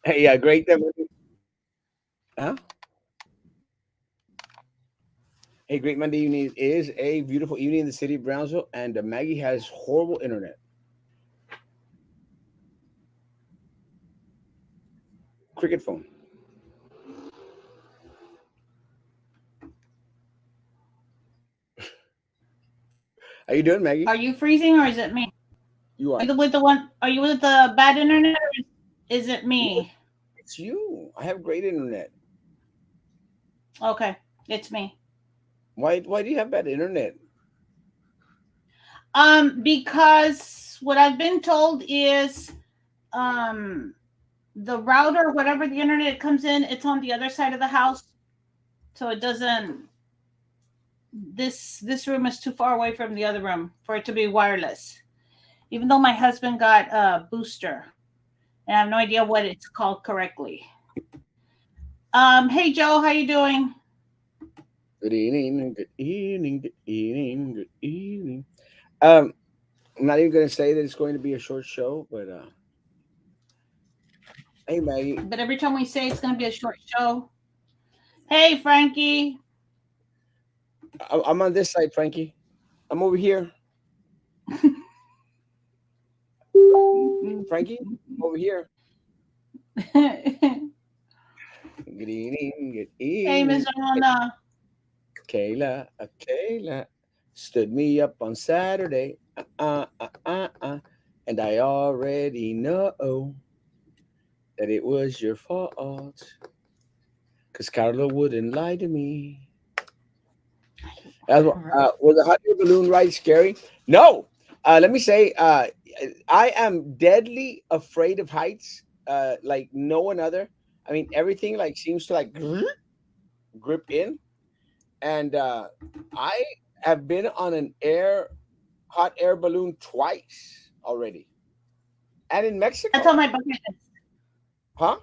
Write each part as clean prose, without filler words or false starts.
Hey, yeah, great. Huh? Hey, great Monday evening is a beautiful evening in the city of Brownsville, and Maggie has horrible internet. Cricket phone. How you doing, Maggie? Are you freezing or is it me? You Are are. you with the one? Are you with the bad internet or is it No, me? it's you. I have great internet. Okay, it's me. Why do you have bad internet? Because what I've been told is um the router, whatever the internet comes in, it's on the other side of the house, so it doesn't. This room is too far away from the other room for it to be wireless. Even though my husband got a booster, and I have no idea what it's called correctly. Hey Joe, how you doing? Good evening. Good evening. Good evening. Good evening. Um, I'm not even going to say that it's going to be a short show, but hey, Maggie. But every time we say it's going to be a short show, hey Frankie. I'm on this side, Frankie. I'm over here, Frankie. Over here. Hey Good evening. Good Miss evening. Ramona. Kayla stood me up on Saturday, and I already know that it was your fault, 'cause Carlo wouldn't lie to me. Was the hot air balloon ride scary? No. Let me say, I am deadly afraid of heights, like no one other. I mean, everything like seems to like grip in, and I have been on an hot air balloon twice already, and in That's Mexico. on my bucket list. Huh?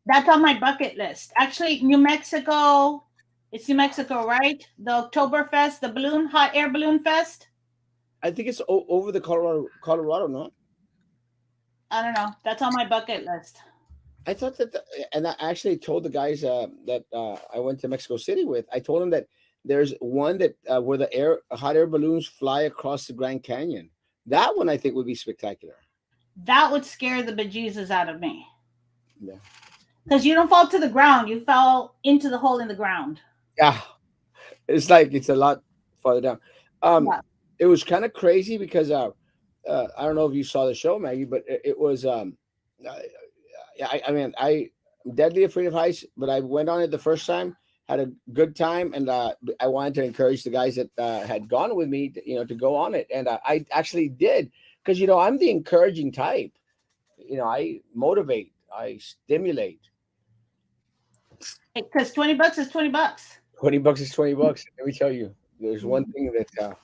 That's on my bucket list. Actually, New Mexico. It's New Mexico, right? The Oktoberfest, the balloon, hot air balloon fest. I think it's over the Colorado, no? I don't know. That's on my bucket list. I thought that, and I actually told the guys that I went to Mexico City with. I told them that there's one that where the hot air balloons fly across the Grand Canyon. That one I think would be spectacular. That would scare the bejesus out of me. Yeah, Because you don't fall to the ground. You fell into the hole in the ground. yeah. It's like it's a lot farther down. Um, Yeah. it was kind of crazy because I don't know if you saw the show, Maggie, but it was uh, I mean, I'm deadly afraid of heights, but I went on it the first time, had a good time, and I wanted to encourage the guys that had gone with me, to go on it, and I actually did because I'm the encouraging type. I motivate, I stimulate. Because 20 bucks is 20 bucks. $20 is $20. Let me tell you, there's one thing that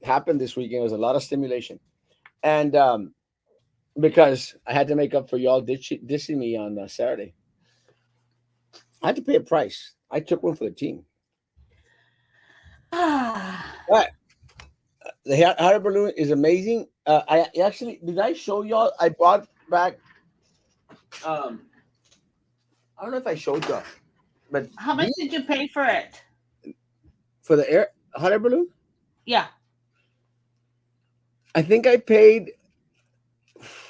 happened this weekend. Was a lot of stimulation, and because I had to make up for y'all dissing me on Saturday. I had to pay a price. I took one for the team. But the hot air balloon is amazing. I actually did I show y'all? I brought back. Um, I don't know if I showed y'all, but How much did you pay for it? for the hot air balloon, Yeah. I think I paid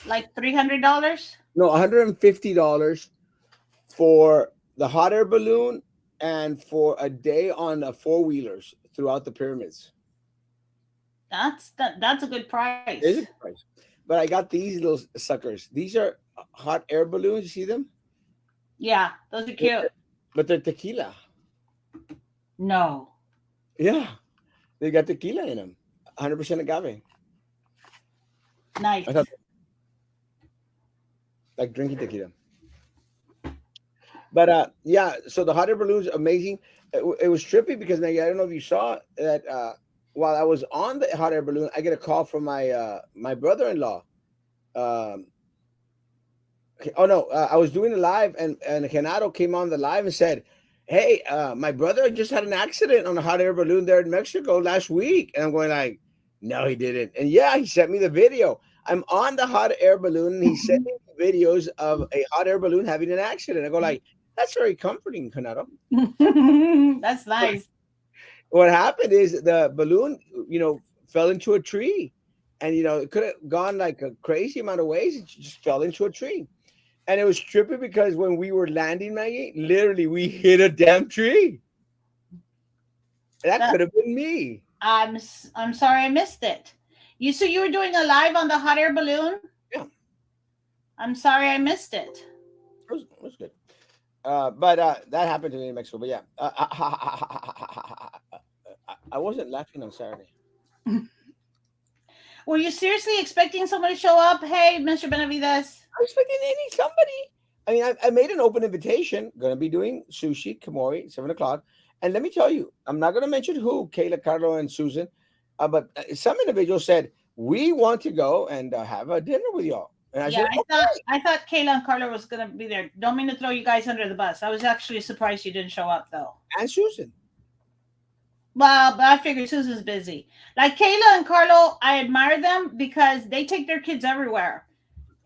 Like $300? no $150 for the hot air balloon and for a day on four wheelers throughout the pyramids. That's a good It is price. a good price. But I got these little suckers. These are hot air balloons. You see them? Yeah, those are cute. But they're tequila. No. Yeah, they got tequila in them. 100% agave. I thought Nice. like drinking tequila. But yeah, so the hot air balloon's amazing. It was trippy because now I don't know if you saw that while I was on the hot air balloon, I get a call from my brother-in-law. Um, oh no, I was doing a live and Renato came on the live and said, "Hey, my brother just had an accident on a hot air balloon there in Mexico last week," and I'm going like, "No, he didn't." And yeah, he sent me the video. I'm on the hot air balloon and he sent me the videos of a hot air balloon having an accident. I go like, that's very comforting, Canaro. That's nice. What happened is the balloon, fell into a tree, and it could have gone like a crazy amount of ways. It just fell into a tree, and it was trippy because when we were landing, Maggie, literally we hit a damn tree. That That, could have been me. I'm sorry I missed it. You were doing a live on the hot air balloon? Yeah, I'm sorry I missed it. it was good. But that happened to me in Mexico. But yeah, I wasn't laughing on Saturday. Were you seriously expecting someone to show up? Hey, Mr. Benavides. I was expecting any somebody. I mean, I made an open invitation. Going to be doing sushi, Kamori, 7 o'clock. And let me tell you, I'm not going to mention who, Kayla, Carlo, and Susan, but some individuals said we want to go and have a dinner with y'all. And I Yeah, said, okay. I thought Kayla and Carla was gonna be there. Don't mean to throw you guys under the bus. I was actually surprised you didn't show up though. And Susan. Well, but I figured Susan's busy. Like Kayla and Carlo, I admire them because they take their kids everywhere.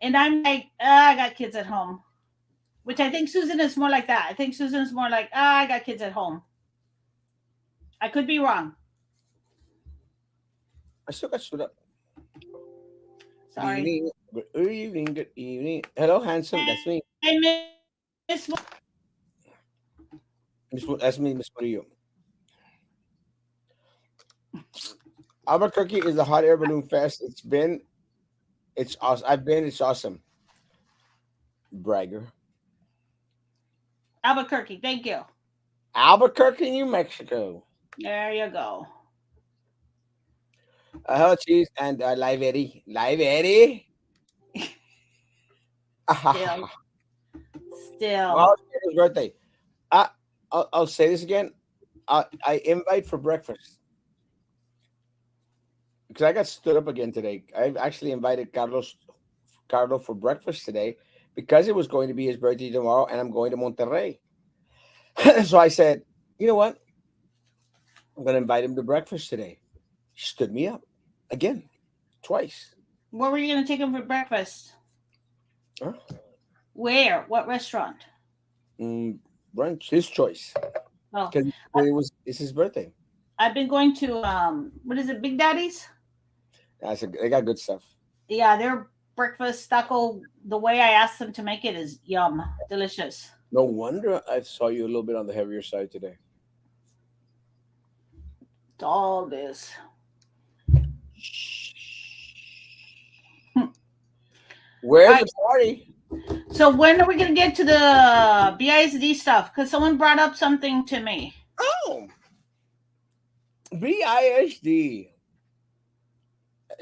And I'm like, I got kids at home. Which I think Susan is more like that. I think Susan's more like, I got kids at home. I could be wrong. I still got stood up. Sorry. Evening, good evening, good evening. Hello, handsome. That's me. Hey, Miss. That's me, Miss Murillo. Albuquerque is the hot air balloon fest. It's awesome. It's awesome. Bragger. Albuquerque, thank you. Albuquerque, New Mexico. There you go. Hello, cheese and live Eddie. Live Eddie. Still. Well, it's his birthday. I'll say this again. I invite for breakfast because I got stood up again today. I've actually invited Carlo for breakfast today because it was going to be his birthday tomorrow, and I'm going to Monterrey. So I said, you know what? I'm going to invite him to breakfast today. He stood me up again, twice. Where were you going to take him for breakfast? Huh? Where? What restaurant? Brunch, his choice. Oh, Because it's his birthday. I've been going to what is it, Big Daddy's? They got good stuff. Yeah, their breakfast taco, the way I asked them to make it is yum, delicious. No wonder I saw you a little bit on the heavier side today. It's all this. Where's the party? So when are we going to get to the BISD stuff? Because someone brought up something to me. Oh, BISD.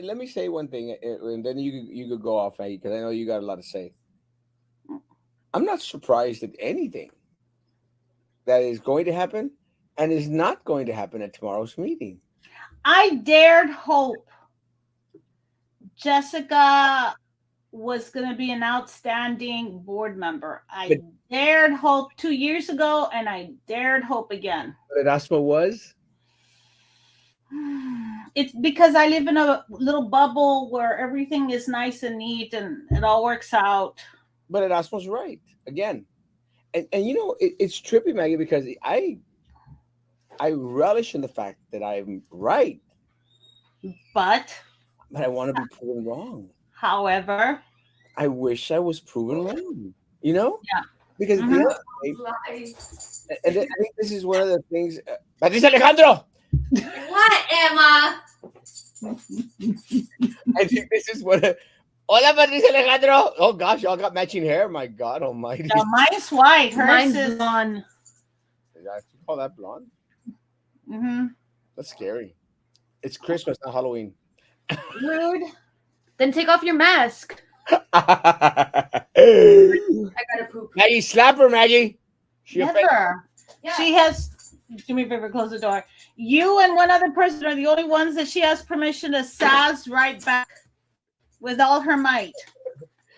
Let me say one thing, and then you could go off, Maggie, because I know you got a lot to say. I'm not surprised at anything that is going to happen and is not going to happen at tomorrow's meeting. I dared hope Jessica was going to be an outstanding board member. I dared hope 2 years ago, and I dared hope again. Erasmo was? It's because I live in a little bubble where everything is nice and neat and it all works out. But Erasmo's right again, and it's trippy, Maggie, because I relish in the fact that I'm right, but I want to be proven wrong. However, I wish I was proven wrong. Yeah, because Mhm. I think this is one of the things. Patricia Alejandro. What, Emma? I think this is what. Hola, Patricia Alejandro. Oh gosh, y'all got matching hair. My God Almighty. No, mine's white. Hers Mine's is blonde. You call that blonde? Mm-hmm. That's scary. It's Christmas, not Halloween. Rude. Then take off your mask. I gotta poop. Maggie, slap her, Maggie. Never. Yeah. She has. Do me a favor, close the door. You and one other person are the only ones that she has permission to sass right back with all her might.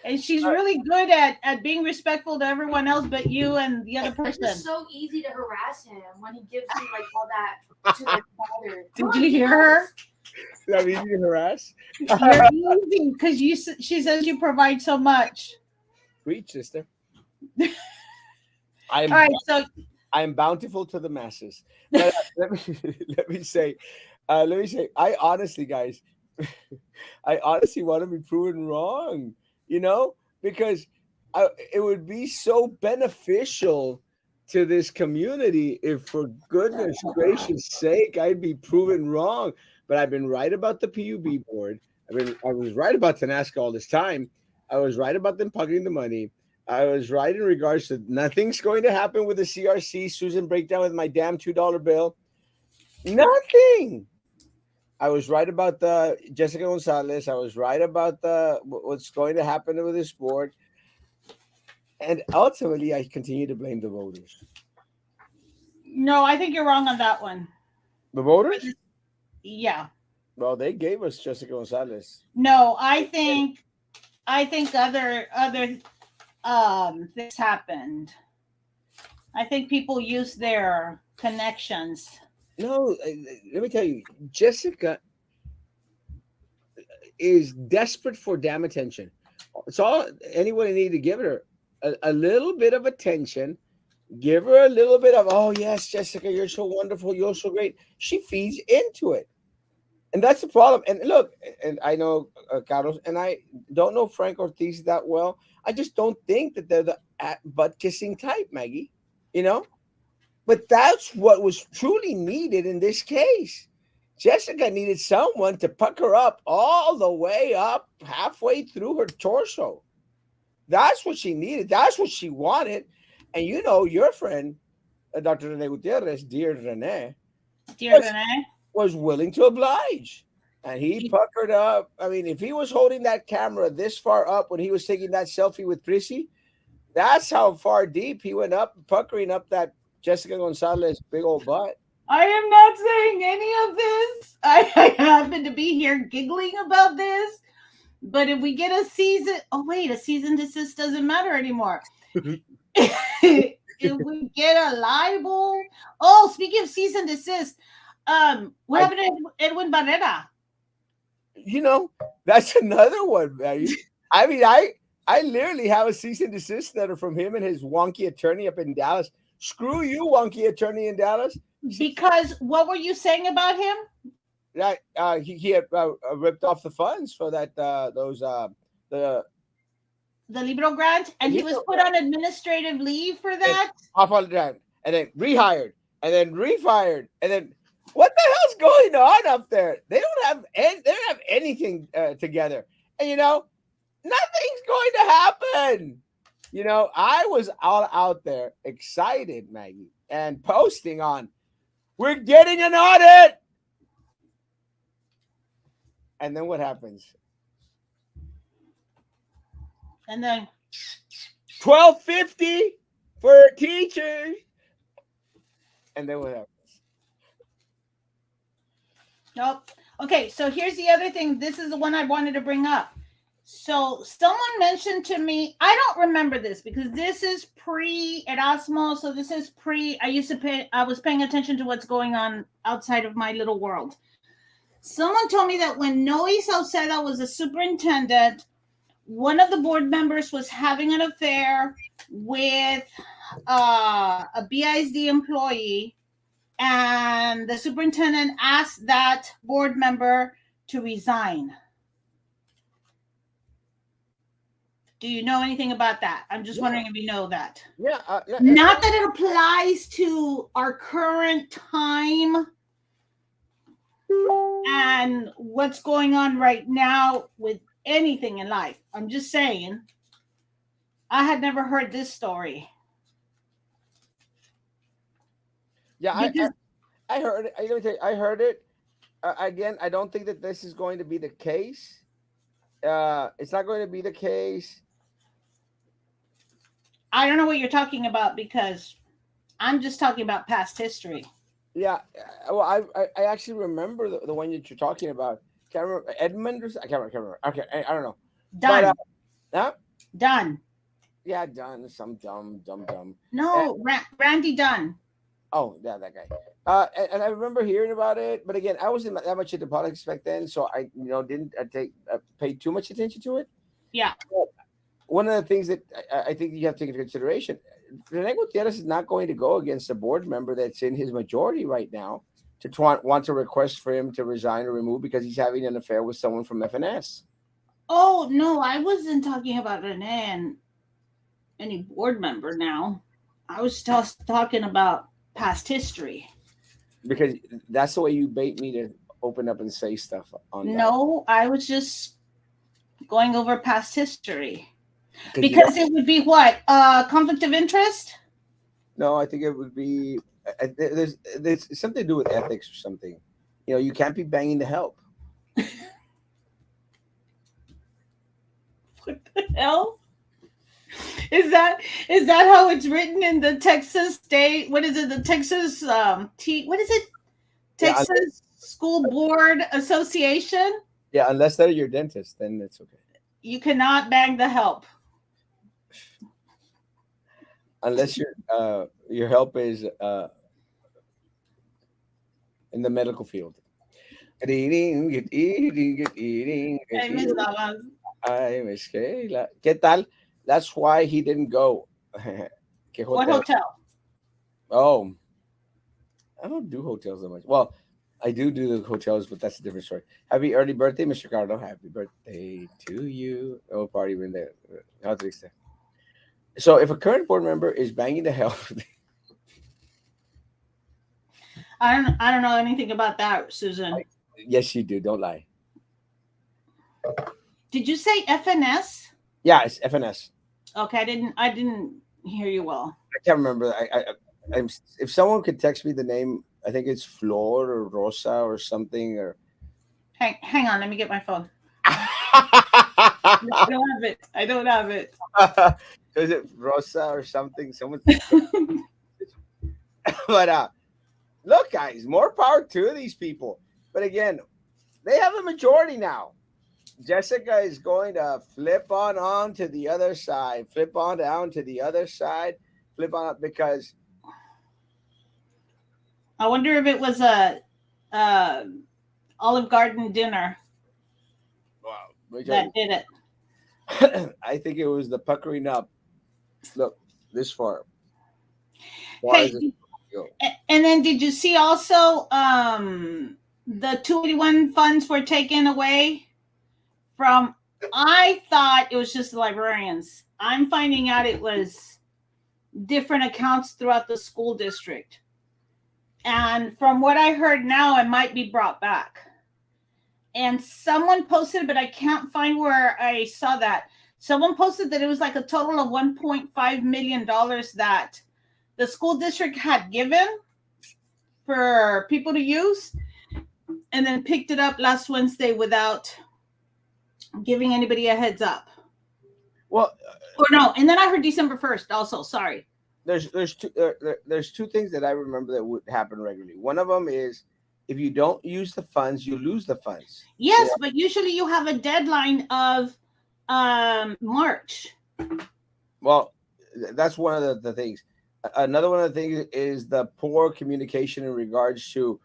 And she's really good at being respectful to everyone else but you and the other person. It's so easy to harass him when he gives you like all that to their father. Did you hear her? Is that easy to harass? You're easy because she says you provide so much. Preach, sister. All I'm right, so I am bountiful to the masses. But let me let me say, I honestly, guys, I honestly want to be proven wrong. You know, because it would be so beneficial to this community if, for goodness gracious sake, I'd be proven wrong. But I've been right about the PUB board. I was right about Tenasca all this time. I was right about them pocketing the money. I was right in regards to nothing's going to happen with the CRC Susan breakdown with my damn $2 bill. Nothing. I was right about the Jessica Gonzalez. I was right about the what's going to happen with this board, and ultimately, I continue to blame the voters. no, I think you're wrong on that one. The voters? Yeah. Well, they gave us Jessica Gonzalez. No, I think other things happened. I think people use their connections. No, let me tell you, Jessica is desperate for damn attention. It's all anyone needed to give her a little bit of attention. Give her a little bit of, oh yes, Jessica, you're so wonderful, you're so great. She feeds into it, and that's the problem. And look, and I know Carlos, and I don't know Frank Ortiz that well. I just don't think that they're the butt kissing type, Maggie. You know, but that's what was truly needed in this case. Jessica needed someone to puck her up all the way up halfway through her torso. That's what she needed. That's what she wanted. And you know, your friend, Dr. Rene Gutierrez, dear Rene, Dear was, Renee. was willing to oblige. And he puckered up. I mean, if he was holding that camera this far up when he was taking that selfie with Prissy, that's how far deep he went up, puckering up that Jessica Gonzalez big old butt. I am not saying any of this. I happen to be here giggling about this. But if we get a season, oh wait, a season desist doesn't matter anymore. If we get a libel, oh, speaking of cease and desist, what happened to Edwin Barrera? You know, that's another one, man. I mean, I literally have a cease and desist letter from him and his wonky attorney up in Dallas. Screw you, wonky attorney in Dallas. Because what were you saying about him? That he had ripped off the funds for that the Libro grant, and he was put on administrative leave for that. Off all the time, and then rehired, and then refired, and then what the hell's going on up there? They don't have anything together, and you know nothing's going to happen. You know, I was all out there excited, Maggie, and posting on, we're getting an audit. And then what happens? And then $12.50 for teachers. And then what happens? Nope. Okay, so here's the other thing. This is the one I wanted to bring up. So someone mentioned to me, I don't remember this because this is pre Erasmo. So this is pre, I was paying attention to what's going on outside of my little world. Someone told me that when Noe Sauceda was a superintendent, one of the board members was having an affair with a BISD employee, and the superintendent asked that board member to resign. Do you know anything about that? I'm just wondering if you know that. Yeah. Not that it applies to our current time and what's going on right now with anything in life. I'm just saying, I had never heard this story. Yeah, I heard it. I heard it. Again, I don't think that this is going to be the case. It's not going to be the case. I don't know what you're talking about because I'm just talking about past history. Yeah, well, I actually remember the one that you're talking about. Can't remember Edmund or I can't remember. Okay, I don't know. Done. But, Done. Yeah, Dunn. Some dumb. No, Randy Dunn. Oh, yeah, that guy. And I remember hearing about it, but again, I wasn't that much into politics back then, so I, didn't pay too much attention to it. Yeah. one of the things that I think you have to take into consideration, Rene Gutierrez is not going to go against a board member that's in his majority right now to want to request for him to resign or remove because he's having an affair with someone from FNS. Oh no, I wasn't talking about Rene and any board member now. I was just talking about past history. Because that's the way you bait me to open up and say stuff on that. No, I was just going over past history. Because you Because it would be what? Conflict of interest? no, I think it would be there's something to do with ethics or something. You know, you can't be banging to help. What the hell? Is that how it's written in the Texas state? What is it? The Texas what is it? Yeah, Texas School Board Association? yeah, unless they're your dentist, then it's okay. You cannot bang the help. Unless your help is in the medical field. Eating, get eating, get eating, get I miss eating. that one. Ay, Miss Kayla. ¿Qué tal? That's why he didn't go. ¿Qué What hotel? hotel? Oh, I don't do hotels that much. Well, I do the hotels, but that's a different story. Happy early birthday, Mr. Cardo. Happy birthday to you. Oh, party in there. How triste. So, if a current board member is banging the hell, I don't know anything about that, Susan. yes, you do. Don't lie. Did you say FNS? Yeah, it's FNS. Okay, I didn't hear you well. I can't remember. I'm, if someone could text me the name, I think it's Flor or Rosa or something. Or Hang on, let me get my phone. I don't have it. I don't have it. is it Rosa or something? Someone. But look, guys, more power to these people. But again, they have a majority now. Jessica is going to flip on to the other side, flip on down to the other side, flip on up because I wonder if it was a Olive Garden dinner wow, that did it. I think it was the puckering up. Look, this far. Far as Hey, it go. and then did you see also the 281 funds were taken away from? I thought it was just the librarians. I'm finding out it was different accounts throughout the school district. And from what I heard now, it might be brought back. And someone posted, but I can't find where I saw that. Someone posted that it was like a total of $1.5 million that the school district had given for people to use, and then picked it up last Wednesday without giving anybody a heads up. Well, Or no, and then I heard December 1st also. Sorry. there's two things that I remember that would happen regularly. One of them is if you don't use the funds, you lose the funds. Yes, but usually you have a deadline of March. Well, that's one of the things. Another one of the things is the poor communication in regards to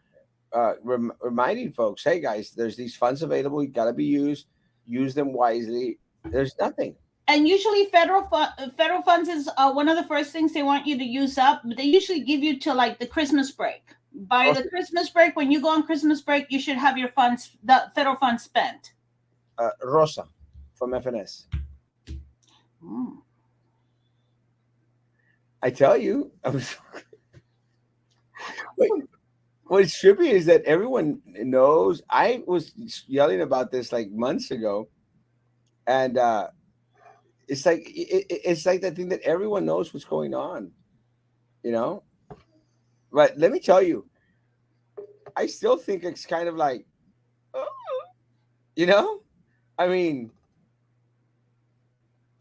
reminding folks, hey guys, there's these funds available. You got to be used. Use them wisely. There's nothing. And usually federal funds is one of the first things they want you to use up. But they usually give you till like the Christmas break. By the Christmas break, when you go on Christmas break, you should have your funds, the federal funds spent. Rosa from FNS. Mm. I tell you, what's trippy is that everyone knows. I was yelling about this like months ago, and it's like it's like that thing that everyone knows what's going on, you know. But let me tell you, I still think it's kind of like, oh, you know, I mean,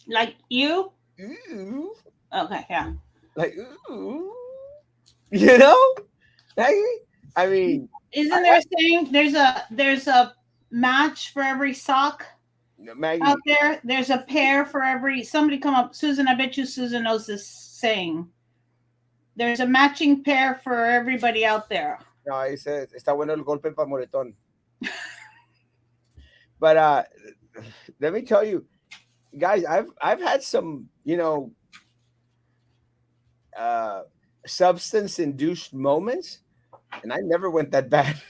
Like you? ooh, Okay, yeah. like ooh, you know, I mean, Isn't there saying there's a match for every sock Maggie, out there? There's a pair for every. Somebody come up, Susan. I bet you Susan knows this saying. There's a matching pair for everybody out there. no, ahí dice, está bueno el golpe para Moretón. But let me tell you, guys, I've had some, uh, substance induced moments, and I never went that bad.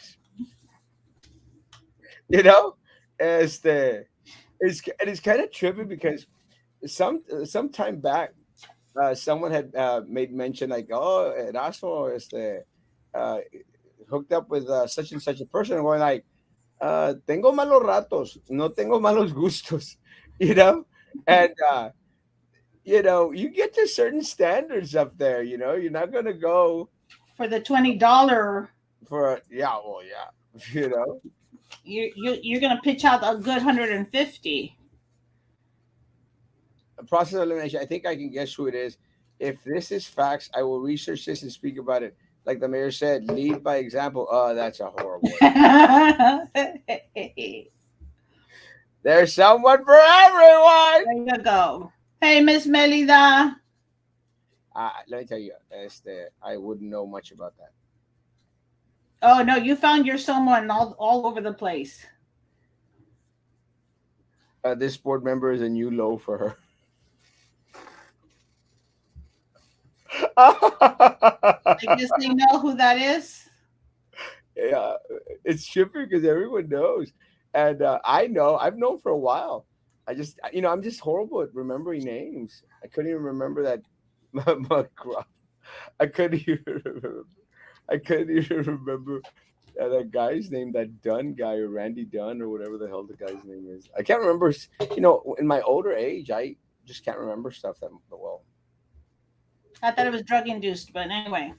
you know, as the it's kind of trippy because some time back, someone had made mention like, oh, Erasmo is the uh, hooked up with such and such a person, and going like, tengo malos ratos, no tengo malos gustos, you know, and you get to certain standards up there. You're not gonna go For the $20, for yeah, well, yeah, you know. you're gonna pitch out a good 150. A process of elimination. I think I can guess who it is. If this is facts, I will research this and speak about it. Like the mayor said, lead by example. Oh, that's a horrible one. There There's someone for everyone. you go. Hey, Miss Melida. Let me tell you, I wouldn't know much about that. Oh no, you found your someone all over the place. This board member is a new low for her. I guess they know who that is. Yeah, it's trippy because everyone knows, and I know. I've known for a while. I'm just horrible at remembering names. I couldn't even remember that. I couldn't even remember. I couldn't even remember that guy's name, that Dunn guy or Randy Dunn or whatever the hell the guy's name is. I can't remember. In my older age, I just can't remember stuff that well. I thought it was drug induced, but anyway.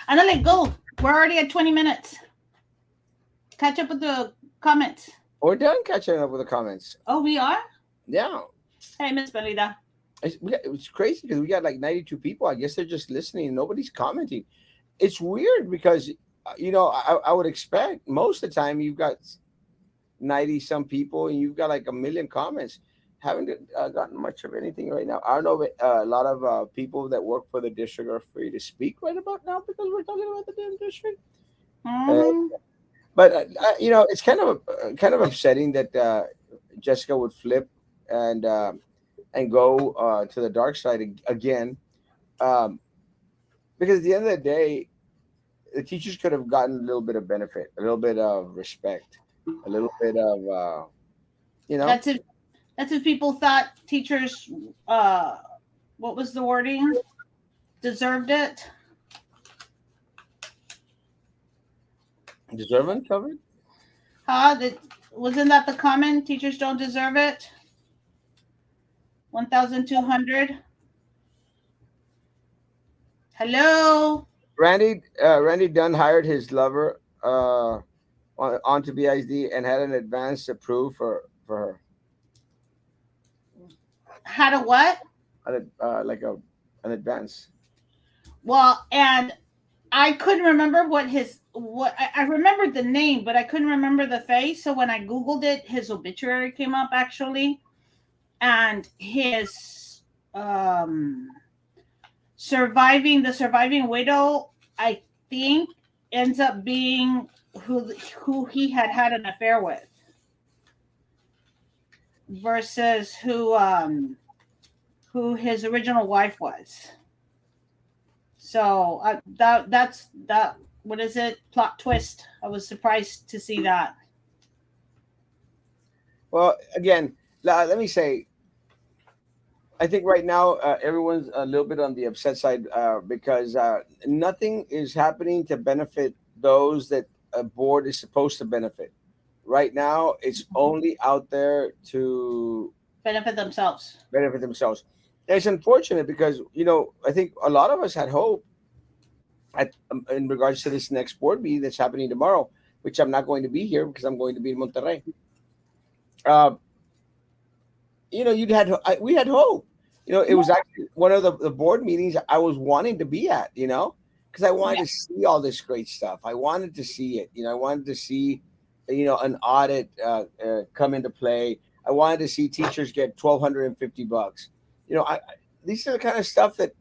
Anale, go. We're already at 20 minutes. Catch up with the comments. We're done catching up with the comments. Oh, we are? Yeah, Hey, Miss Melida. it's crazy because we got like 92 people. I guess they're just listening. Nobody's commenting. It's weird because I would expect most of the time you've got 90 some people and you've got like a million comments. Haven't gotten much of anything right now. I don't know if a lot of people that work for the district are free to speak right about now because we're talking about the damn district. Uh, Mm, but it's kind of upsetting that Jessica would flip and go to the dark side again, um, because at the end of the day, the teachers could have gotten a little bit of benefit, a little bit of respect, a little bit of you know that's if people thought teachers, uh, what was the wording? Deserved it. deserving covered. Huh? Wasn't that the comment? Teachers don't deserve it. 1,200. Hello. Randy Dunn hired his lover onto BISD and had an advance approved for her. Had a what? Like an advance. Well, and I couldn't remember what I remembered the name, but I couldn't remember the face. So when I Googled it, his obituary came up actually, and his um surviving widow, I think, ends up being who he had an affair with versus who his original wife was. So that's that. What is it? Plot twist. I was surprised to see that. Well, again, let me say, I think right now everyone's a little bit on the upset side because nothing is happening to benefit those that a board is supposed to benefit. Right now, it's only out there to Benefit themselves. benefit themselves. And it's unfortunate because I think a lot of us had hope in regards to this next board meeting that's happening tomorrow, which I'm not going to be here because I'm going to be in Monterrey. Uh, we had hope. It was actually one of the board meetings I was wanting to be at. Because I wanted to see all this great stuff. I wanted to see it. I wanted to see, an audit come into play. I wanted to see teachers get $1,250. These are the kind of stuff that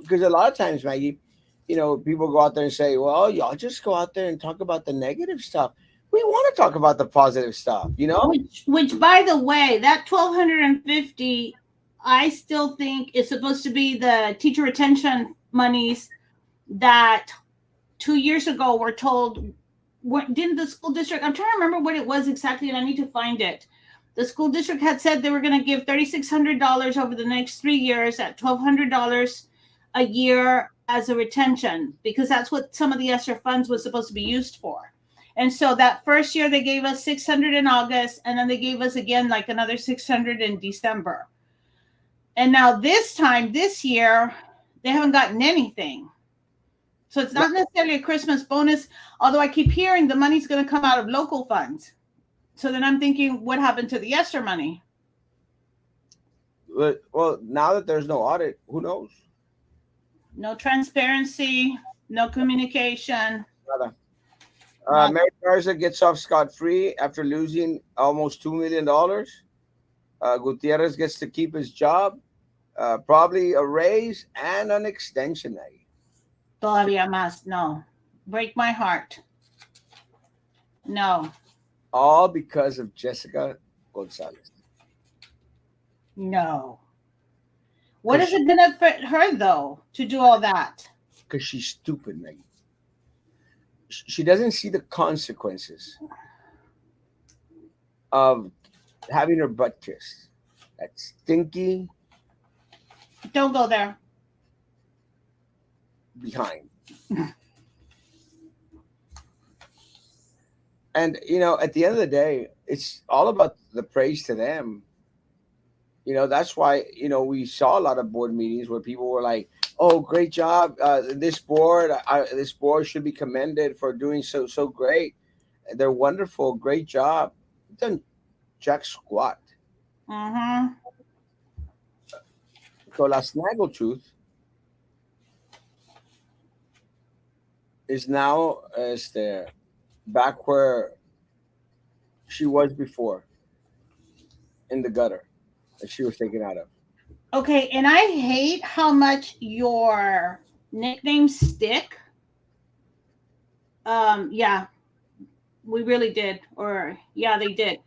because a lot of times, Maggie, people go out there and say, well, y'all just go out there and talk about the negative stuff. We want to talk about the positive stuff, you know? Which by the way, that 1,250, I still think is supposed to be the teacher retention monies that 2 years ago were told. Didn't the school district? I'm trying to remember what it was exactly, and I need to find it. The school district had said they were going to give $3,600 over the next 3 years at $1,200 a year as a retention, because that's what some of the ESSER funds was supposed to be used for. And so that first year they gave us 600 in August, and then they gave us again like another 600 in December. And now this time, this year, they haven't gotten anything. So it's not necessarily a Christmas bonus, although I keep hearing the money's going to come out of local funds. So then I'm thinking, what happened to the ESSER money? Well, now that there's no audit, who knows? No transparency, no communication. Nada. Nada. Mary Garza gets off scot free after losing almost $2 million. Gutierrez gets to keep his job, probably a raise and an extension. Todavía más. No. Break my heart. No. All because of Jessica Gonzalez. No. What is it benefit her though to do all that? Because she's stupid, Maggie. She doesn't see the consequences of having her butt kissed. That stinky Don't go there. behind. And at the end of the day, it's all about the praise to them. That's why we saw a lot of board meetings where people were like, "Oh, great job! This board should be commended for doing so great. They're wonderful, great job." Done jack squat. Mm-hmm. So La Snaggletooth is now back where she was before, in the gutter that she was taken out of. Okay, and I hate how much your nicknames stick. Yeah, we really did. Or yeah, they did.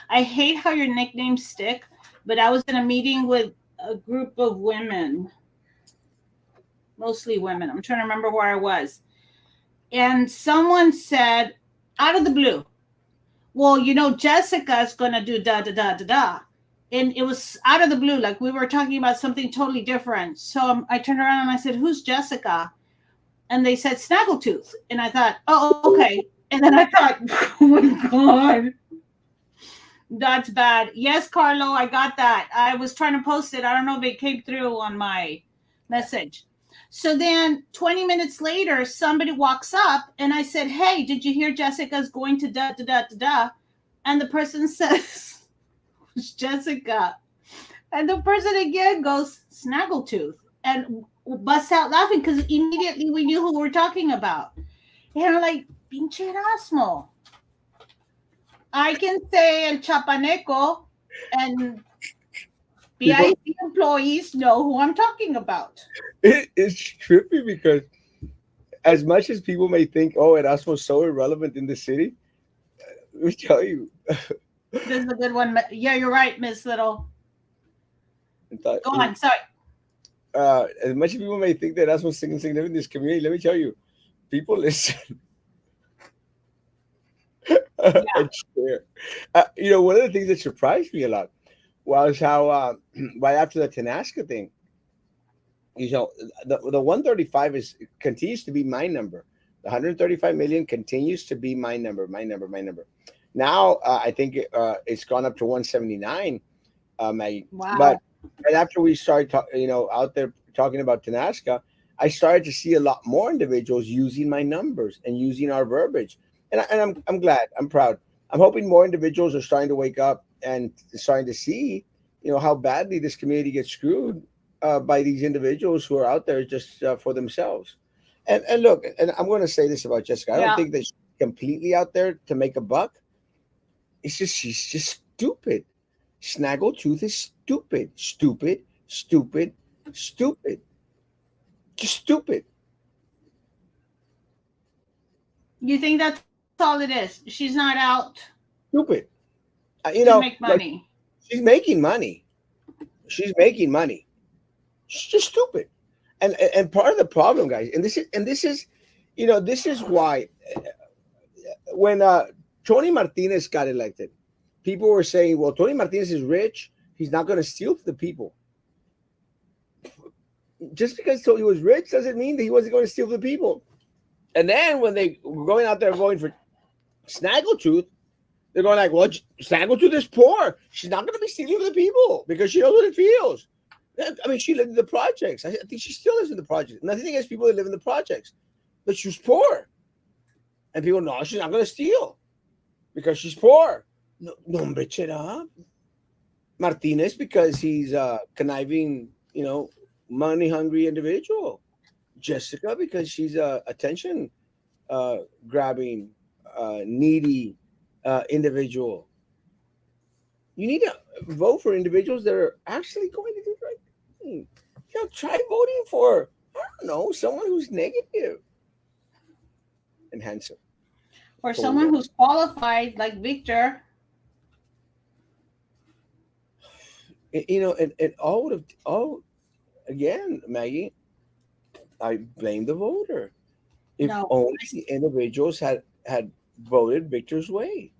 I hate how your nicknames stick, but I was in a meeting with a group of women, mostly women. I'm trying to remember where I was. And someone said, out of the blue, well, Jessica's going to do da da da da da. And it was out of the blue, like we were talking about something totally different. So I turned around and I said, "Who's Jessica?" And they said, "Snaggletooth." And I thought, "Oh, okay." And then I thought, "Oh my God, that's bad." Yes, Carlo, I got that. I was trying to post it. I don't know if it came through on my message. So then 20 minutes later, somebody walks up and I said, "Hey, did you hear Jessica's going to da da da da da?" And the person says, "Jessica." And the person again goes, "Snaggletooth," and busts out laughing because immediately we knew who we were talking about. And I'm like, "Pinche Erasmo." I can say El Chapaneco, and People, BIC employees know who I'm talking about. it's trippy because as much as people may think, "Oh, Erasmo's so irrelevant in the city," let me tell you, This is a good one. Yeah, you're right, Miss Little. I thought, Go on. Sorry. as much as people may think that Erasmo's significant in this community, let me tell you, people listen. And share. One of the things that surprised me a lot was how right after the Tanasca thing, the 135 continues to be my number. The 135 million continues to be my number, my number, my number. Now I think it's gone up to 179, Maggie. Wow. But right after we started, out there talking about Tanasca, I started to see a lot more individuals using my numbers and using our verbiage, and I'm glad, I'm proud. I'm hoping more individuals are starting to wake up and starting to see, how badly this community gets screwed by these individuals who are out there just for themselves. And look, and I'm going to say this about Jessica. I don't Yeah. think that she's completely out there to make a buck. It's just she's just stupid. Snaggletooth is stupid, stupid, stupid, stupid, just stupid. You think that's all it is. She's not out Stupid. to make Like money. she's making money. She's making money. She's just stupid. And part of the problem, guys, and this is, this is why when Tony Martinez got elected, people were saying, "Well, Tony Martinez is rich. He's not going to steal from the people." Just because he was rich doesn't mean that he wasn't going to steal from the people. And then when they were going out there voting for Snaggletooth, they're going like, "Well, Snaggletooth is poor. She's not going to be stealing from the people because she knows what it feels." I mean, she lived in the projects. I think she still lives in the projects. Nothing against people that live in the projects, but she was poor. And people, no, she's not going to steal because she's poor. No, bitch it up. Martinez, because he's a conniving, money hungry individual. Jessica, because she's a attention grabbing, needy individual. You need to vote for individuals that are actually going to do the right thing. Try voting for, I don't know, someone who's negative and handsome. Or someone who's qualified, like Victor. And all again, Maggie, I blame the voter. If No. only the individuals had voted Victor's way.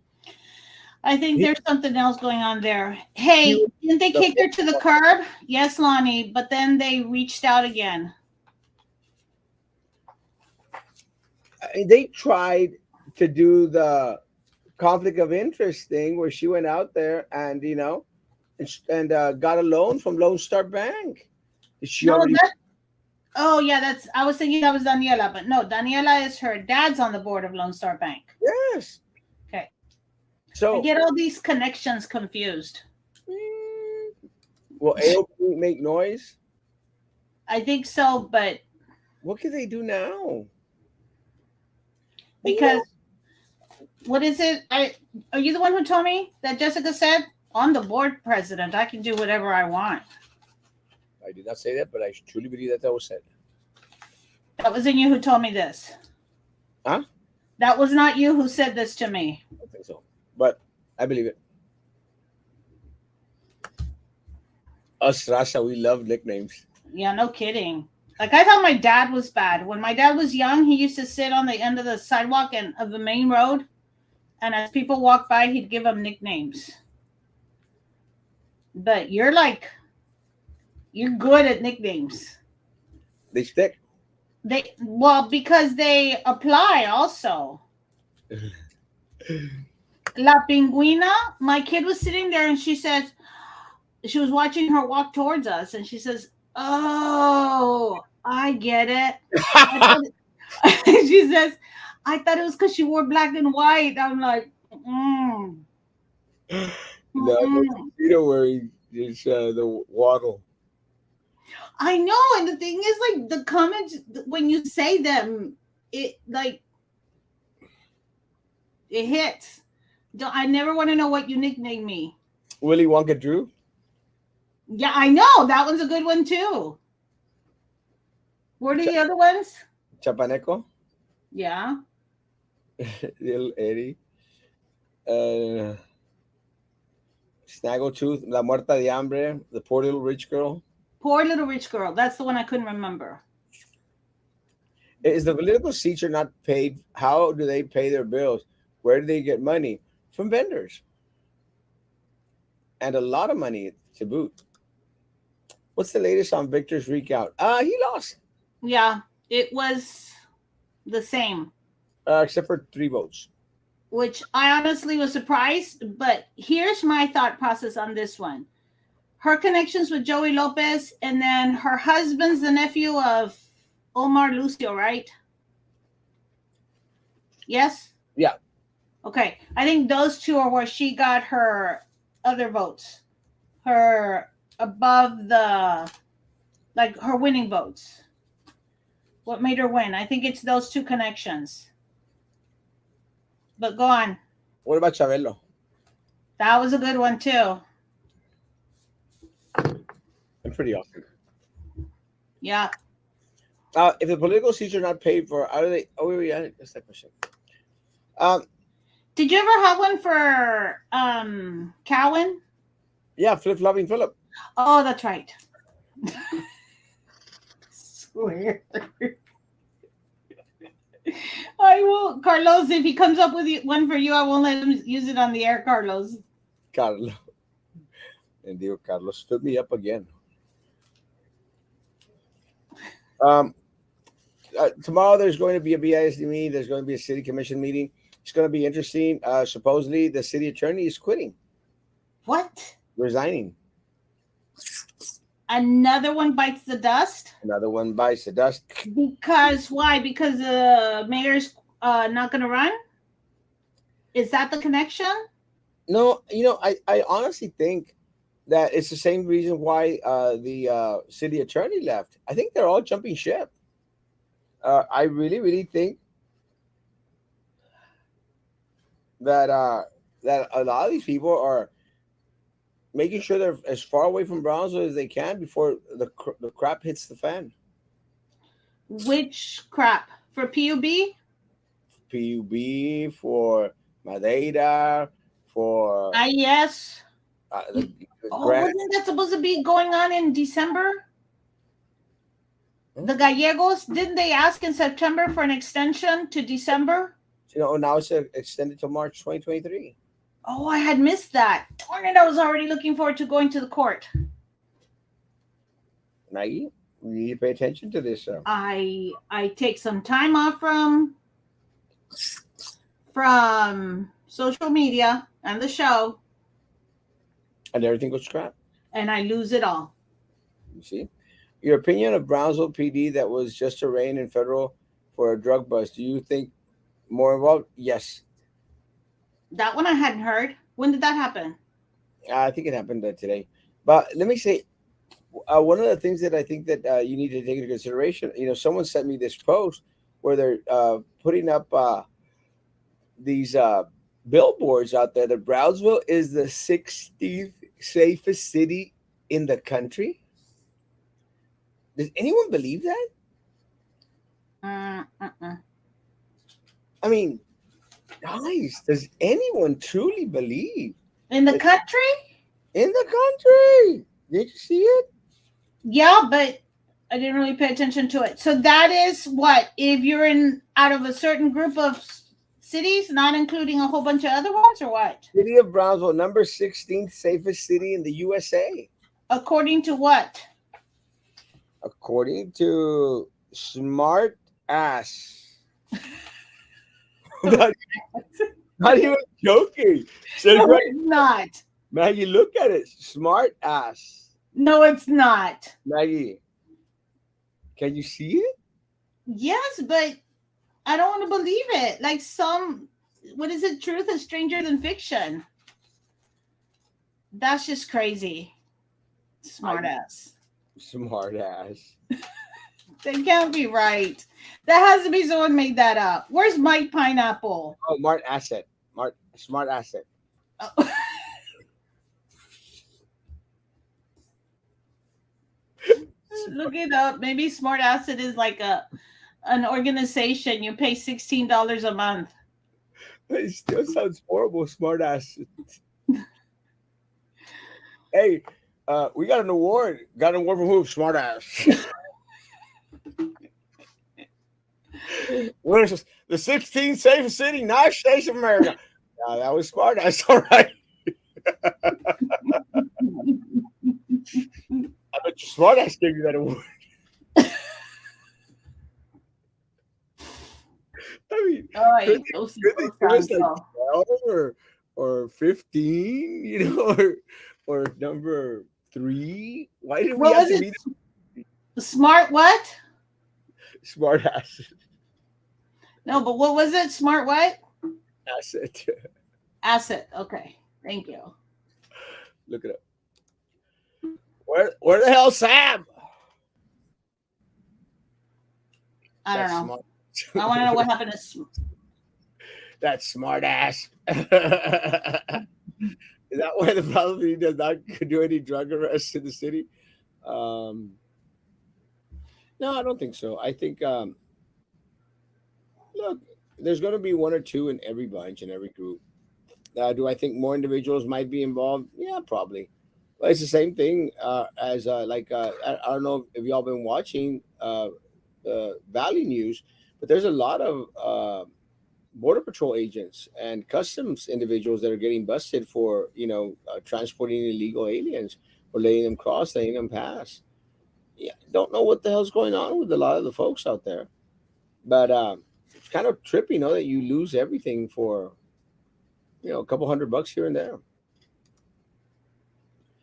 I think there's something else going on there. Hey, didn't they kick her to the curb? Yes, Lonnie, but then they reached out again. They tried to do the conflict of interest thing where she went out there and got a loan from Lone Star Bank. Oh yeah, I was thinking that was Daniela, but no, Daniela is her dad's on the board of Lone Star Bank. Yes. Okay. So I get all these connections confused. Will AOP make noise? I think so, but what can they do now? Because what is it? Are you the one who told me that Jessica said on the board president, I can do whatever I want? I did not say that, but I truly believe that was said. That wasn't you who told me this. Huh? That was not you who said this to me. I don't think so, but I believe it. Us Rasha, we love nicknames. Yeah, no kidding. Like, I thought my dad was bad. When my dad was young, he used to sit on the end of the sidewalk and of the main road, and as people walked by, he'd give them nicknames. But you're good at nicknames. They stick. Because they apply also. La Pingüina, my kid was sitting there and she says, she was watching her walk towards us and she says, "Oh, I get it." She says, "I thought it was because she wore black and white." I'm like, No, Peter wearing is the waddle. I know, and the thing is, like, the comments when you say them, it hits. I never want to know what you nickname me. Willy Wonka Drew. Yeah, I know that one's a good one too. What are the other ones? Chapaneco. Yeah. Little Eddie. Snaggletooth, La Muerta de Hambre, the poor little rich girl. Poor little rich girl. That's the one I couldn't remember. Is the political seats are not paid? How do they pay their bills? Where do they get money? From vendors. And a lot of money to boot. What's the latest on Victor's recount? He lost. Yeah, it was the same. Except for 3 votes. Which I honestly was surprised, but here's my thought process on this one. Her connections with Joey Lopez, and then her husband's the nephew of Omar Lucio, right? Yes? Yeah. Okay. I think those two are where she got her other votes. Her above the, like, her winning votes. What made her win? I think it's those 2 connections. But go on. What about Chabelo? That was a good one too. And pretty awesome. Yeah. If the political seats are not paid for, how do they? Oh, yeah, that's that question. Um, Did you ever have one for Cowan? yeah, Flip Flopping Philip. Oh, that's right. Swear. I will, Carlos. If he comes up with one for you, I won't let him use it on the air, Carlos. Carlos. And Diego Carlos stood me up again. Um, Tomorrow there's going to be a BISD meeting. There's going to be a city commission meeting. It's going to be interesting. Supposedly the city attorney is quitting, What? resigning. Another one bites the dust. Another one bites the dust. Because why? Because the mayor's not going to run. Is that the connection? No, I honestly think that it's the same reason why the city attorney left. I think they're all jumping ship. I really, really think that that a lot of these people are making sure they're as far away from Brownsville as they can before the crap hits the fan. Which crap for PUB? PUB for Madeira for Yes. the Oh, grant. wasn't that supposed to be going on in December? The Gallegos, didn't they ask in September for an extension to December? Now it's extended to March 2023. Oh, I had missed that. Darn it, I was already looking forward to going to the court. Maggie, you need to pay attention to this. I take some time off from social media and the show, And everything goes crap. and I lose it all. You see? Your opinion of Brownsville PD that was just arraigned in federal for a drug bust. Do you think more involved? Yes. That one I hadn't heard. When did that happen? I think it happened today. But let me say, one of the things that I think that you need to take into consideration, someone sent me this post where they're putting up these billboards out there that Brownsville is the 16th safest city in the country. Does anyone believe that? I mean, guys, does anyone truly believe In the country? in the country? Did you see it? Yeah, but I didn't really pay attention to it. So that is what, if you're in out of a certain group of cities, not including a whole bunch of other ones, or what? City of Brownsville, number 16th safest city in the USA. According to what? According to Smart Ass. not, not even joking. No, it's not. Maggie, look at it. Smart Ass. No, it's not. Maggie, can you see it? Yes, but I don't want to believe it. Like what is it? Truth is stranger than fiction. That's just crazy. Smart ass. Smart Ass. They can't be right. That has to be someone made that up. Where's Mike Pineapple? Oh, Smart Asset. Smart Asset. Oh. Look it up. Maybe Smart Asset is like an organization. You pay $16 a month. It still sounds horrible, Smart Ass. Hey, we got an award. Got an award from who? Smart Ass. Where's the 16th safest city, United States of America? That was Smart Ass, all right. I bet you Smart Ass gave you that award. I mean, could they give us like 12 or 15, or number 3? Why did we What have was to it? be Smart what? Smart Ass No, but what was it? Smart what? Asset? Asset. Okay. Thank you. Look it up. Where the hell Sam? I don't That's know. smart. I want to know what happened to. That Smart Ass. Is that why the probably does not do any drug arrests in the city? No, I don't think so. I think look, there's going to be one or two in every bunch in every group. Do I think more individuals might be involved? Yeah, probably. Well, it's the same thing as I don't know if y'all been watching Valley News, but there's a lot of border patrol agents and customs individuals that are getting busted for transporting illegal aliens or letting them cross, letting them pass. Yeah, don't know what the hell's going on with a lot of the folks out there, but it's kind of trippy, that you lose everything for a couple $100 here and there.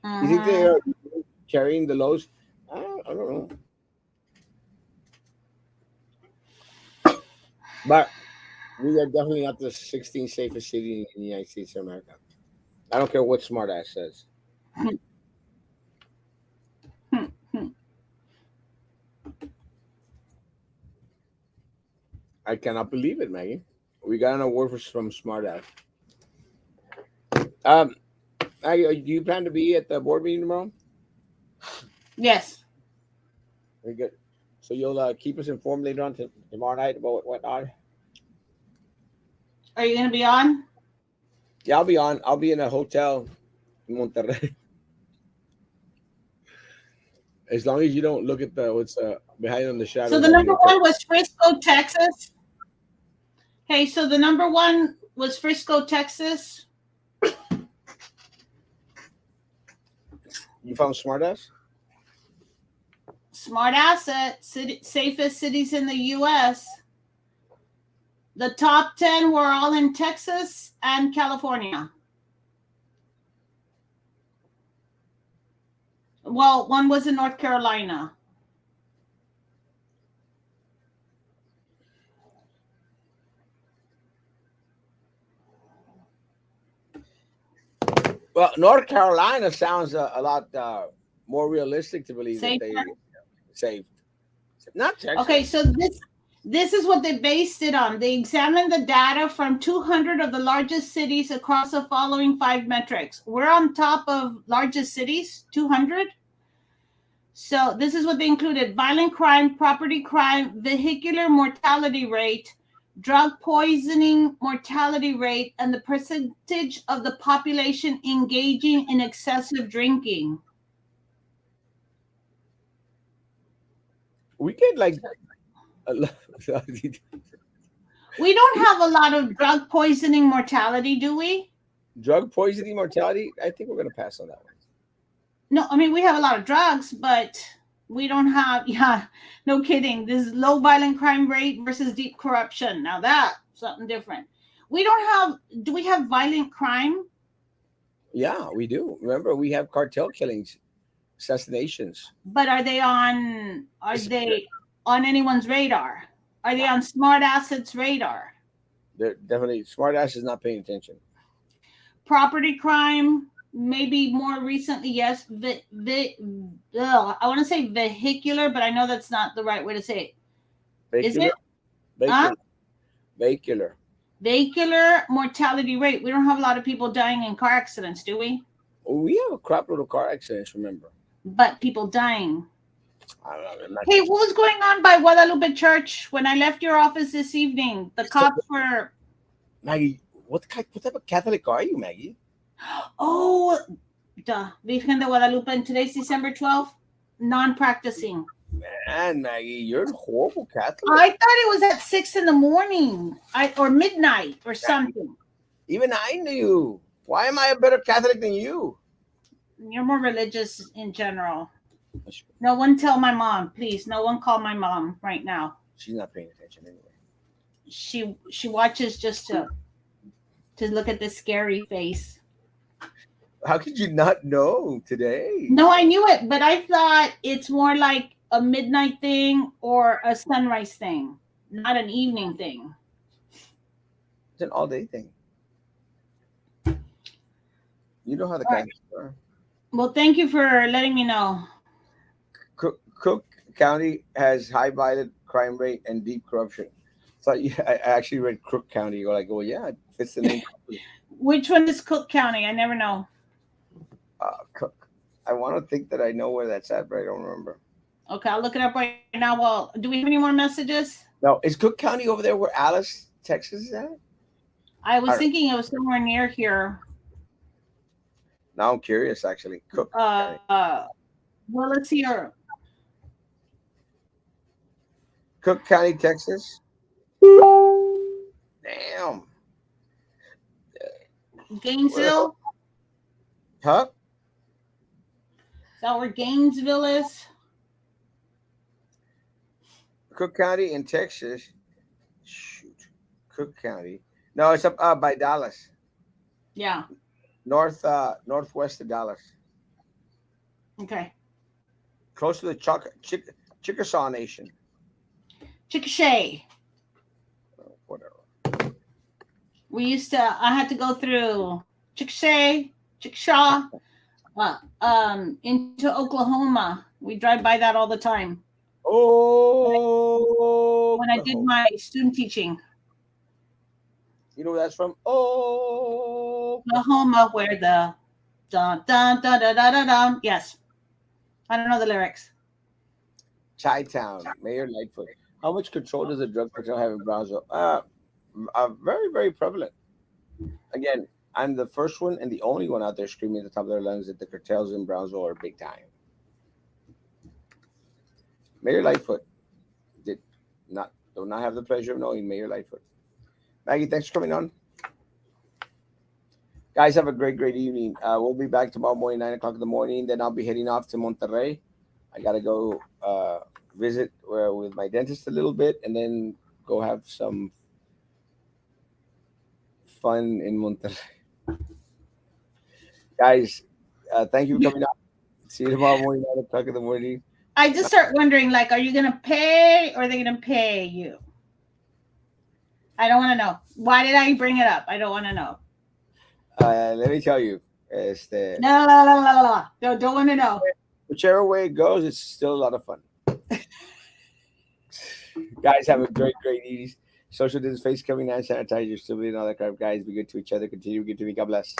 You think they Mm-hmm. are carrying the loads? I don't know, but we are definitely not the 16th safest city in the United States of America. I don't care what smartass says. I cannot believe it, Maggie. We got an award from smartass. Um, Maggie, do you plan to be at the board meeting tomorrow? Yes. Very good. So you'll keep us informed later on tomorrow night about what on. Are you going to be on? Yeah, I'll be on. I'll be in a hotel in Monterrey. As long as you don't look at the what's behind on the So shadows the on number the. one was Frisco, Texas. Hey, so the number one was Frisco, Texas. You found smartass? Smart asset, safest cities in the U.S. The top 10 were all in Texas and California. Well, one was in North Carolina. Well, North Carolina sounds a lot more realistic to believe that Safer. they saved. Not Texas. Okay, so this is what they based it on. They examined the data from 200 of the largest cities across the following 5 metrics. We're on top of largest cities, 200. So this is what they included: violent crime, property crime, vehicular mortality rate, drug poisoning mortality rate, and the percentage of the population engaging in excessive drinking. We get like a lot. We don't have a lot of drug poisoning mortality, do we? Drug poisoning mortality. I think we're gonna pass on that one. No, I mean, we have a lot of drugs, but we don't have, yeah, no kidding. This low violent crime rate versus deep corruption. Now that's something different. We don't have, do we have violent crime? Yeah, we do. Remember, we have cartel killings, assassinations. But are they on anyone's radar? Are they on smart assets radar? They're definitely smartass is not paying attention. Property crime, maybe more recently, yes. I want to say vehicular, but I know that's not the right way to say it. Is Vehicular, it? Huh? vehicular. Vehicular mortality rate. We don't have a lot of people dying in car accidents, do we? We have a crap load of car accidents. Remember, But people dying. I don't know. I'm not Hey, what was going on by Guadalupe Church when I left your office this evening? The cops were. Maggie, what type of Catholic are you, Maggie? Oh, the Virgen de Guadalupe. And today's December 12th. Non-practicing. Man, Maggie, you're a horrible Catholic. I thought it was at 6 in the morning, or midnight, or something. Even I knew. Why am I a better Catholic than you? You're more religious in general. No one tell my mom, please. No one call my mom right now. She's not paying attention anyway. She watches just to look at this scary face. How could you not know today? No, I knew it, but I thought it's more like a midnight thing or a sunrise thing, not an evening thing. It's an all-day thing. You know how the Catholics are. Well, thank you for letting me know. Cook County has high violent crime rate and deep corruption. So I actually read Crook County. You're like, oh yeah, it fits the name. Which one is Cook County? I never know. Cook. I want to think that I know where that's at, but I don't remember. Okay, I'll look it up right now. Well, do we have any more messages? No, is Cook County over there where Alice Texas is that? I was All right. thinking it was somewhere near here. Now I'm curious, actually. Cook County. Well, let's see here. Cook County, Texas. Damn. Where the hell? Gainesville. Huh? Is that where Gainesville is? Cook County in Texas. Shoot. Cook County. No, it's up by Dallas. Yeah. Northwest of Dallas. Okay. Close to the Chickasaw Nation. Chickasha. Whatever. I had to go through Chickasha, into Oklahoma. We drive by that all the time Oh, when I did my student teaching. you know where that's from? Oh, Oklahoma, where the dun dun dun dun dun dun dun. Yes. I don't know the lyrics. Chi-Town, Mayor Lightfoot. How much control does the drug cartel have in Brownsville? Very, very prevalent. Again, I'm the first one and the only one out there screaming at the top of their lungs that the cartels in Brownsville are big time. Mayor Lightfoot do not have the pleasure of knowing Mayor Lightfoot. Maggie, thanks for coming on. Guys, have a great evening. We'll be back tomorrow morning, 9 o'clock in the morning. Then I'll be heading off to Monterrey. I got to go visit with my dentist a little bit and then go have some fun in Monterrey. Guys, thank you for coming out. See you tomorrow morning, 9 o'clock in the morning. I just start wondering, like, are you gonna pay or are they gonna pay you? I don't want to know. Why did I bring it up? I don't want to know. Let me tell you, No. Don't want to know. whichever way it goes, it's still a lot of fun. Guys, have a great evening. Social distance, face covering, hand sanitizer, still and all that crap. Guys, be good to each other. Continue to be good to me. God bless.